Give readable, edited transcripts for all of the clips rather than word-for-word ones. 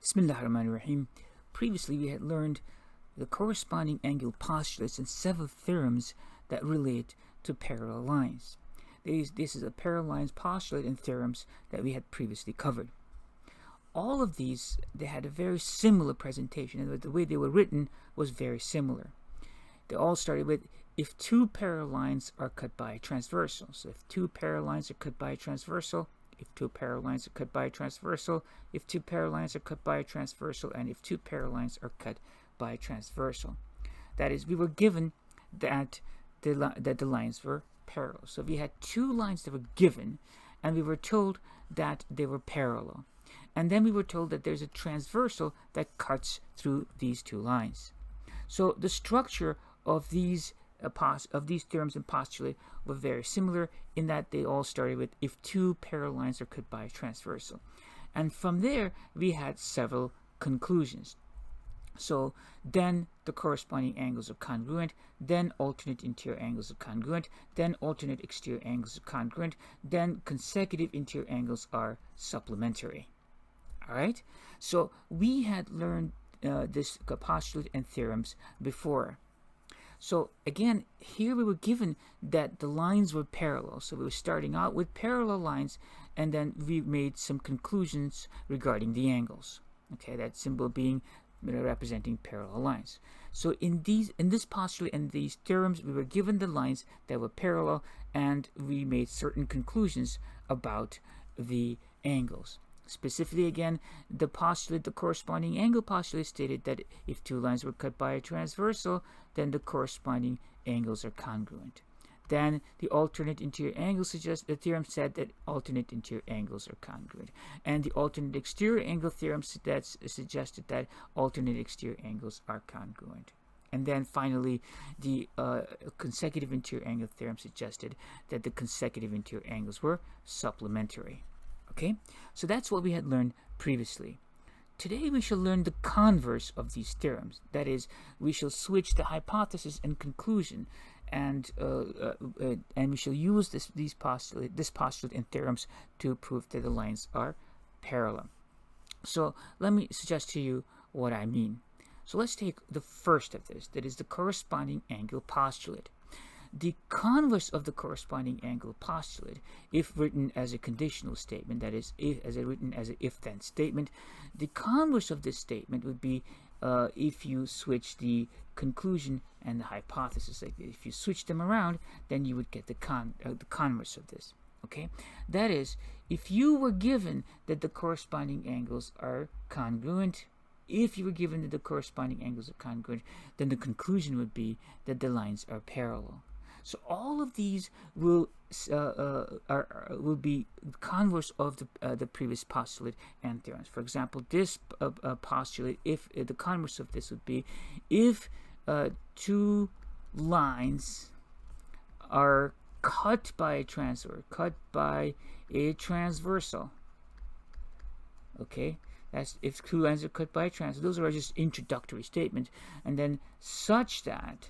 Bismillahirrahmanirrahim. Previously, we had learned the corresponding angle postulates and several theorems that relate to parallel lines. This is a parallel lines postulate and theorems that we had previously covered. All of these, they had a very similar presentation, and the way they were written was very similar. They all started with, if two parallel lines are cut by a transversal. So if two parallel lines are cut by a transversal, if two parallel lines are cut by a transversal, if two parallel lines are cut by a transversal, and if two parallel lines are cut by a transversal. That is, we were given that the lines were parallel. So we had two lines that were given, and we were told that they were parallel. And then we were told that there's a transversal that cuts through these two lines. So the structure of these theorems and postulate were very similar in that they all started with, if two parallel lines are cut by a transversal. And from there, we had several conclusions. So then the corresponding angles are congruent, then alternate interior angles are congruent, then alternate exterior angles are congruent, then consecutive interior angles are supplementary. All right? So we had learned this postulate and theorems before. So again, here we were given that the lines were parallel. So we were starting out with parallel lines, and then we made some conclusions regarding the angles. Okay, that symbol being representing parallel lines. So in this postulate and these theorems, we were given the lines that were parallel, and we made certain conclusions about the angles. Specifically, again, the corresponding angle postulate stated that if two lines were cut by a transversal, then the corresponding angles are congruent. Then the alternate interior angle theorem said that alternate interior angles are congruent. And the alternate exterior angle theorem suggested that alternate exterior angles are congruent. And then finally, the consecutive interior angle theorem suggested that the consecutive interior angles were supplementary. Okay, so that's what we had learned previously. Today we shall learn the converse of these theorems. That is, we shall switch the hypothesis and conclusion, and we shall use this postulate and theorems to prove that the lines are parallel. So let me suggest to you what I mean. So let's take the first of this, that is the corresponding angle postulate. The converse of the corresponding angle postulate, if written as a conditional statement, that is, written as an if-then statement, the converse of this statement would be if you switch the conclusion and the hypothesis. Like if you switch them around, then you would get the converse of this. Okay, that is, if you were given that the corresponding angles are congruent, if you were given that the corresponding angles are congruent, then the conclusion would be that the lines are parallel. So all of these will be converse of the previous postulate and theorems. For example, this postulate, if the converse of this would be, if two lines are cut by a transversal. Okay, that's if two lines are cut by a transversal. Those are just introductory statements, and then such that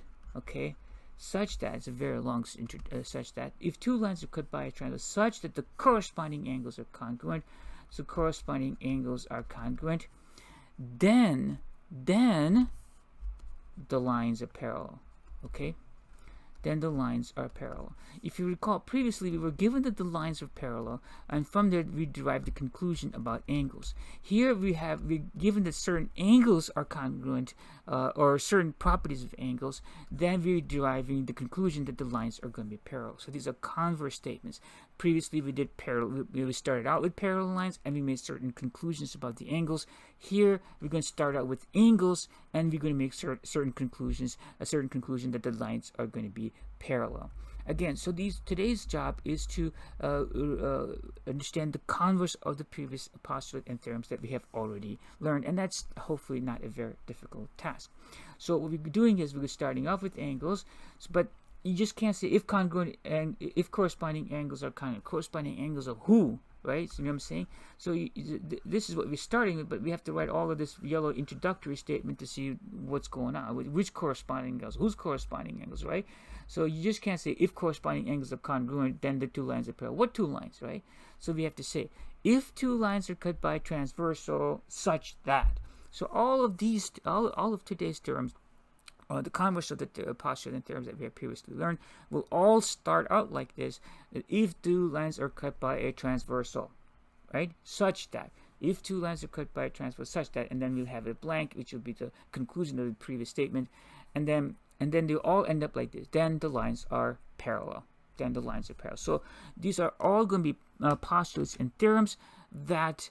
it's a very long such that if two lines are cut by a transversal, such that the corresponding angles are congruent, so corresponding angles are congruent, then the lines are parallel. Okay, then the lines are parallel. If you recall, previously we were given that the lines are parallel, and from there we derived the conclusion about angles. Here we're given that certain angles are congruent, or certain properties of angles, then we're deriving the conclusion that the lines are going to be parallel. So these are converse statements. Previously we did parallel. We started out with parallel lines, and we made certain conclusions about the angles. Here we're going to start out with angles, and we're going to make certain conclusions. A certain conclusion that the lines are going to be parallel. Again, so today's job is to understand the converse of the previous postulate and theorems that we have already learned, and that's hopefully not a very difficult task. So what we're doing is we're starting off with angles, but you just can't say if congruent and if corresponding angles are congruent. Corresponding angles of who? right? So you know what I'm saying? So this is what we're starting with, but we have to write all of this yellow introductory statement to see what's going on, which corresponding angles, whose corresponding angles, right? So you just can't say if corresponding angles are congruent, then the two lines are parallel. What two lines, right? So we have to say if two lines are cut by transversal such that. So all of these, all of today's terms, the converse of the postulate and theorems that we have previously learned, will all start out like this: that if two lines are cut by a transversal, right, such that. If two lines are cut by a transversal such that, and then we'll have a blank, which will be the conclusion of the previous statement, and then they all end up like this. Then the lines are parallel. Then the lines are parallel. So these are all going to be postulates and theorems that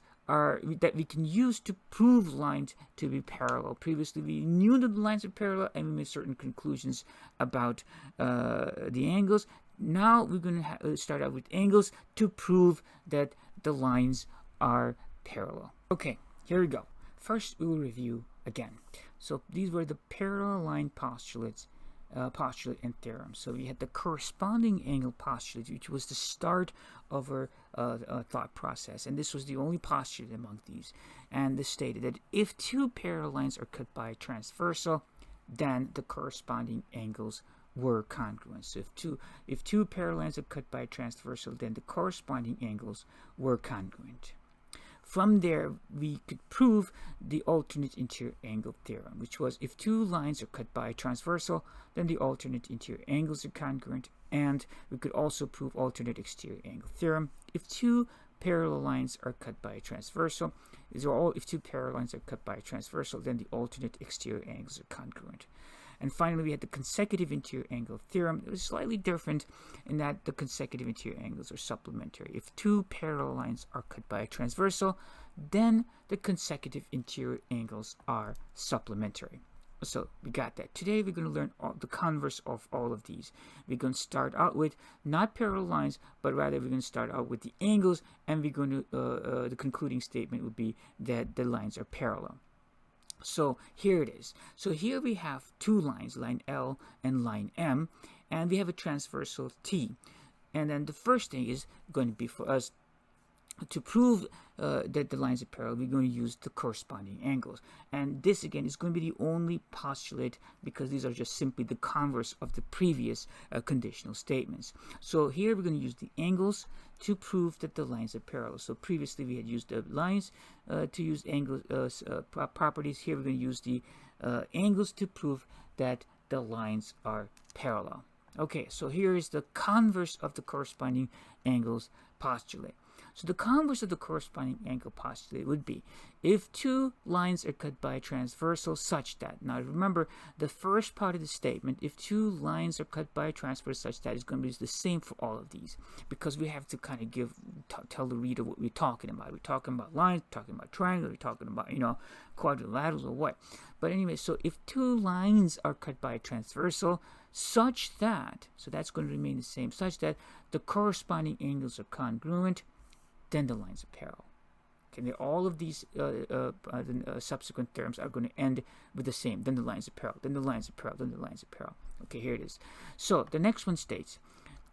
we can use to prove lines to be parallel. Previously, we knew that the lines are parallel and we made certain conclusions about the angles. Now we're going to start out with angles to prove that the lines are parallel. Okay, here we go. First, we will review again. So these were the parallel line postulate and theorem. So we had the corresponding angle postulate, which was the start of our thought process, and this was the only postulate among these. And this stated that if two parallel lines are cut by a transversal, then the corresponding angles were congruent. So if two parallel lines are cut by a transversal, then the corresponding angles were congruent. From there, we could prove the alternate interior angle theorem, which was if two lines are cut by a transversal, then the alternate interior angles are congruent. And we could also prove alternate exterior angle theorem. If two parallel lines are cut by a transversal, if two parallel lines are cut by a transversal, then the alternate exterior angles are congruent. And finally, we had the consecutive interior angle theorem. It was slightly different in that the consecutive interior angles are supplementary. If two parallel lines are cut by a transversal, then the consecutive interior angles are supplementary. So we got that. Today we're going to learn the converse of all of these. We're going to start out with not parallel lines, but rather we're going to start out with the angles, and we're going to the concluding statement would be that the lines are parallel. So here it is. So here we have two lines, line L and line M, and we have a transversal T. And then the first thing is going to be for us to prove that the lines are parallel, we're going to use the corresponding angles. And this, again, is going to be the only postulate because these are just simply the converse of the previous conditional statements. So here we're going to use the angles to prove that the lines are parallel. So previously we had used the lines to use angle properties. Here we're going to use the angles to prove that the lines are parallel. Okay, so here is the converse of the corresponding angles postulate. So the converse of the corresponding angle postulate would be if two lines are cut by a transversal such that. Now remember, the first part of the statement, if two lines are cut by a transversal such that, is going to be the same for all of these, because we have to kind of tell the reader what we're talking about. We're talking about lines, we're talking about triangles, we're talking about, quadrilaterals or what. But anyway, so if two lines are cut by a transversal such that, so that's going to remain the same, such that the corresponding angles are congruent, then the lines are parallel. Okay, all of these subsequent terms are going to end with the same. Then the lines are parallel. Then the lines are parallel. Then the lines are parallel. Okay, here it is. So the next one states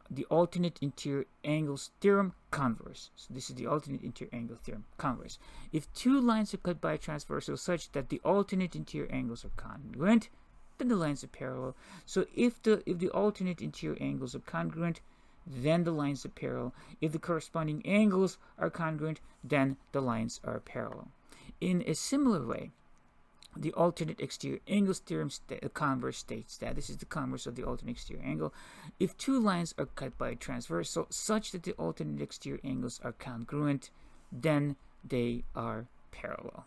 the alternate interior angles theorem converse. So this is the alternate interior angle theorem converse. If two lines are cut by a transversal such that the alternate interior angles are congruent, then the lines are parallel. So if the alternate interior angles are congruent, then the lines are parallel. If the corresponding angles are congruent, then the lines are parallel. In a similar way, the alternate exterior angles theorem converse states that, this is the converse of the alternate exterior angle, if two lines are cut by a transversal such that the alternate exterior angles are congruent, then they are parallel.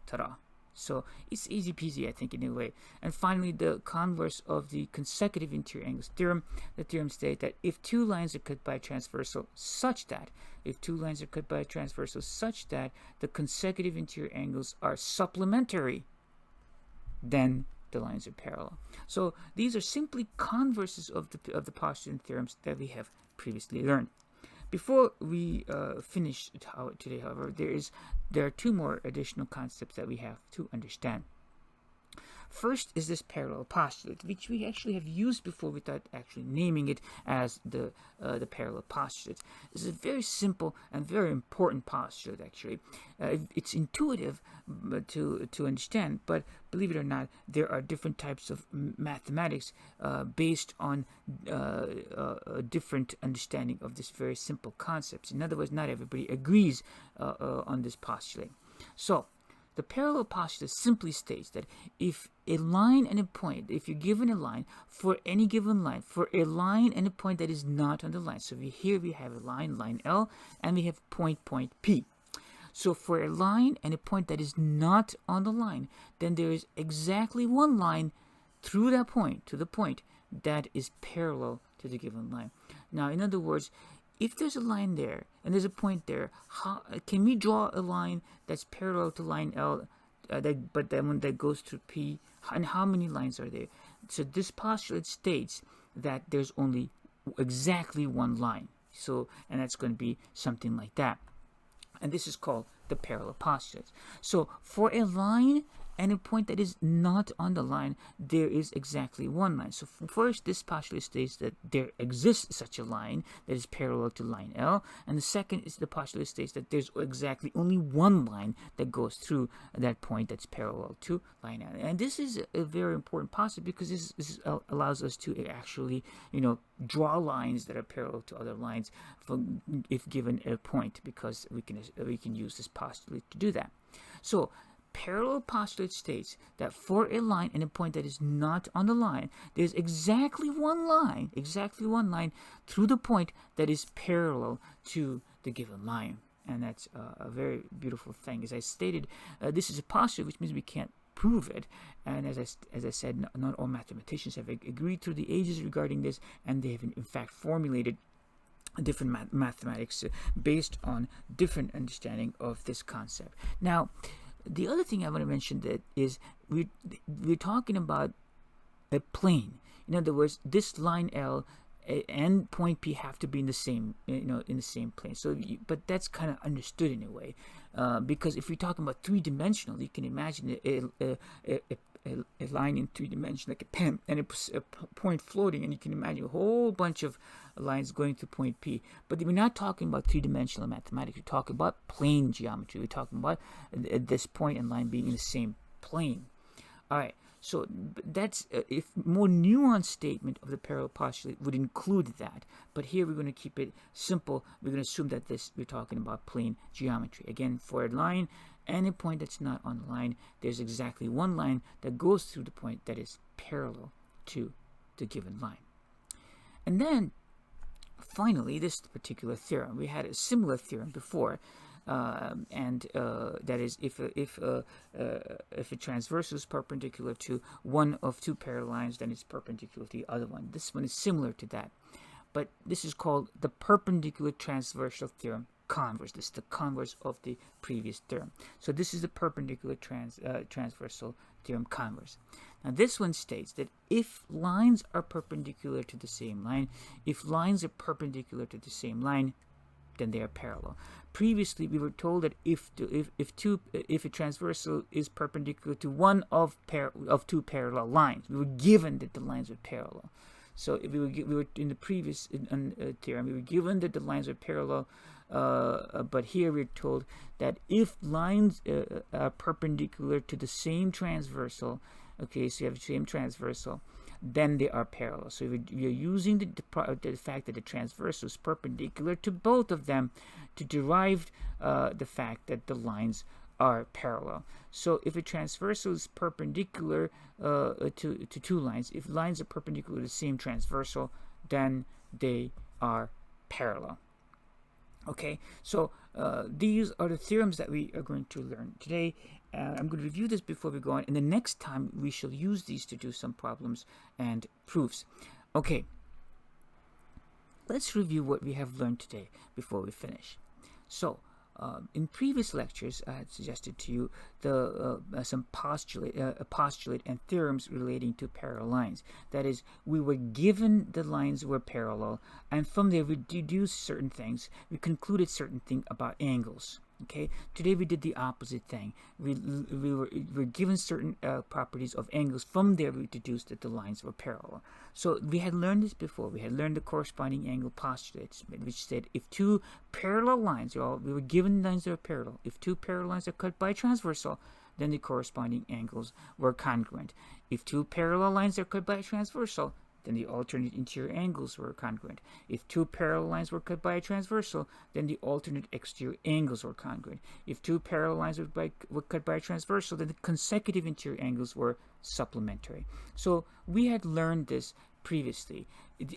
Ta-da! So it's easy peasy, I think, in a way. And finally, the converse of the consecutive interior angles theorem. The theorem states that if two lines are cut by a transversal such that, the consecutive interior angles are supplementary, then the lines are parallel. So these are simply converses of the postulate theorems that we have previously learned. Before we finish today, however, there are two more additional concepts that we have to understand. First is this parallel postulate, which we actually have used before without actually naming it as the parallel postulate. This is a very simple and very important postulate, actually. It's intuitive to understand, but believe it or not, there are different types of mathematics based on a different understanding of this very simple concepts. In other words, not everybody agrees on this postulate. So, the parallel postulate simply states that if a line and a point, if you're given a line for any given line, for a line and a point that is not on the line. So here we have a line L, and we have point P. So for a line and a point that is not on the line, then there is exactly one line through that point, to the point, that is parallel to the given line. Now, in other words, if there's a line there and there's a point there, can we draw a line that's parallel to line L, but then when that goes through P? And how many lines are there? So this postulate states that there's only exactly one line. So, and that's going to be something like that. And this is called the parallel postulate. So for a line and a point that is not on the line, there is exactly one line. So first, this postulate states that there exists such a line that is parallel to line L, and the second is the postulate states that there's exactly only one line that goes through that point that's parallel to line L. And this is a very important postulate because this allows us to actually, draw lines that are parallel to other lines if given a point, because we can use this postulate to do that. So parallel postulate states that for a line and a point that is not on the line, there's exactly one line through the point that is parallel to the given line. And that's a very beautiful thing. As I stated, this is a postulate, which means we can't prove it. And as I said, not all mathematicians have agreed through the ages regarding this, and they have in fact formulated different mathematics based on different understanding of this concept. Now, the other thing I want to mention that is we're talking about a plane. In other words, this line L and point P have to be in the same plane. So, but that's kind of understood in a way, because if we're talking about three-dimensional, you can imagine a line in 3 dimensions like a pen, and a point floating, and you can imagine a whole bunch of lines going to point P. But we're not talking about 3-dimensional mathematics. We're talking about plane geometry. We're talking about this point and line being in the same plane. All right. So that's if more nuanced statement of the parallel postulate would include that. But here we're going to keep it simple. We're going to assume that we're talking about plane geometry. Again, for a line and a point that's not on the line, there's exactly one line that goes through the point that is parallel to the given line. And then finally, this particular theorem, we had a similar theorem before. That is, if a transversal is perpendicular to one of two parallel lines, then it's perpendicular to the other one. This one is similar to that, but this is called the perpendicular transversal theorem converse. This is the converse of the previous theorem. So this is the perpendicular transversal theorem converse. Now this one states that if lines are perpendicular to the same line, then they are parallel. Previously, we were told that if a transversal is perpendicular to one of two parallel lines, we were given that the lines were parallel. So if we were in the previous theorem, we were given that the lines are parallel, but here we're told that if lines are perpendicular to the same transversal, okay, so you have the same transversal, then they are parallel. So we are using the fact that the transversal is perpendicular to both of them to derive the fact that the lines are parallel. So if a transversal is perpendicular to two lines, if lines are perpendicular to the same transversal, then they are parallel. Okay, so these are the theorems that we are going to learn today. I'm going to review this before we go on, and the next time we shall use these to do some problems and proofs. Okay, let's review what we have learned today before we finish. So, in previous lectures, I had suggested to you some postulate and theorems relating to parallel lines. That is, we were given the lines were parallel, and from there we deduced certain things. We concluded certain things about angles. Okay, today we did the opposite thing. We were given certain properties of angles. From there, we deduced that the lines were parallel. So we had learned this before. We had learned the corresponding angle postulates, which said if two parallel lines, we were given lines that are parallel. If two parallel lines are cut by transversal, then the corresponding angles were congruent. If two parallel lines are cut by transversal, then the alternate interior angles were congruent. If two parallel lines were cut by a transversal, then the alternate exterior angles were congruent. If two parallel lines were cut by a transversal, then the consecutive interior angles were supplementary. So we had learned this previously.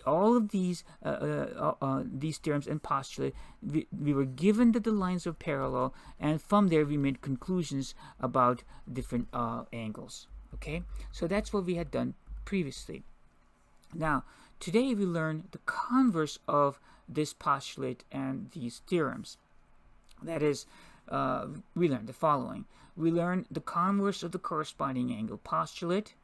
All of these theorems and postulate, we were given that the lines were parallel, and from there we made conclusions about different angles. Okay, so that's what we had done previously. Now, today we learn the converse of this postulate and these theorems. That is, we learned the following. We learned the converse of the corresponding angle postulate,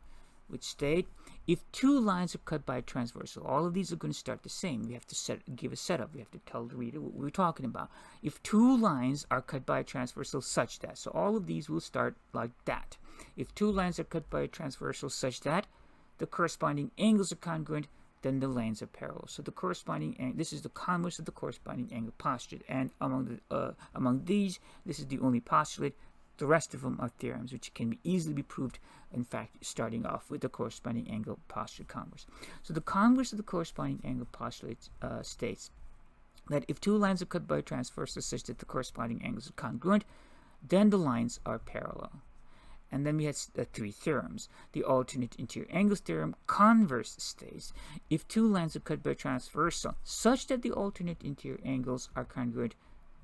which state if two lines are cut by a transversal, all of these are going to start the same. We have to give a setup. We have to tell the reader what we're talking about. If two lines are cut by a transversal such that, so all of these will start like that. If two lines are cut by a transversal such that the corresponding angles are congruent, then the lines are parallel. So the corresponding this is the converse of the corresponding angle postulate, and among these, this is the only postulate. The rest of them are theorems, which can easily be proved. In fact, starting off with the corresponding angle postulate converse. So the converse of the corresponding angle postulate states that if two lines are cut by a transversal such that the corresponding angles are congruent, then the lines are parallel. And then we had three theorems. The alternate interior angles theorem converse states if two lines are cut by transversal such that the alternate interior angles are congruent,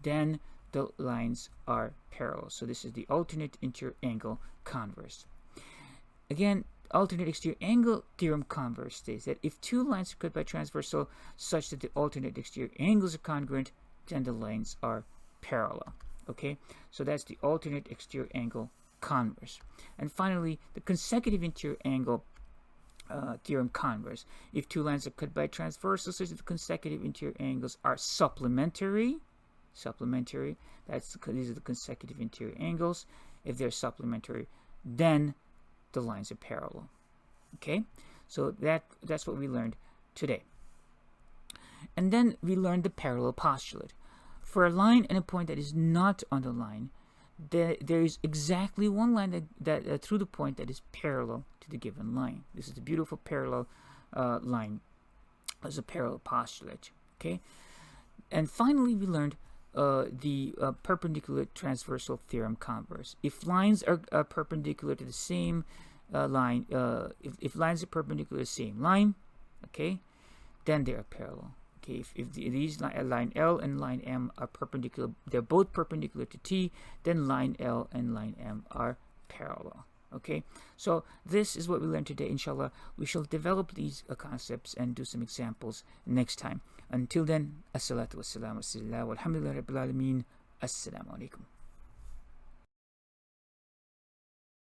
then the lines are parallel. So this is the alternate interior angle converse. Again, alternate exterior angle theorem converse states that if two lines are cut by transversal such that the alternate exterior angles are congruent, then the lines are parallel. Okay, so that's the alternate exterior angle converse. And finally, the consecutive interior angle theorem converse. If two lines are cut by transversal such that the consecutive interior angles are supplementary, these are the consecutive interior angles. If they're supplementary, then the lines are parallel. Okay, so that's what we learned today. And then we learned the parallel postulate. For a line and a point that is not on the line, there is exactly one line that through the point that is parallel to the given line. This is the beautiful parallel line as a parallel postulate. Okay, and finally we learned the perpendicular transversal theorem converse. If lines are perpendicular to the same line, if lines are perpendicular to the same line, okay, then they are parallel. Okay, if these line L and line M are perpendicular, they're both perpendicular to T, then line L and line M are parallel. Okay, so this is what we learned today. Inshallah, we shall develop these concepts and do some examples next time. Until then, as-salatu was-salamu ala rasulillah walhamdulillahi rabbil alameen. Assalamu alaikum.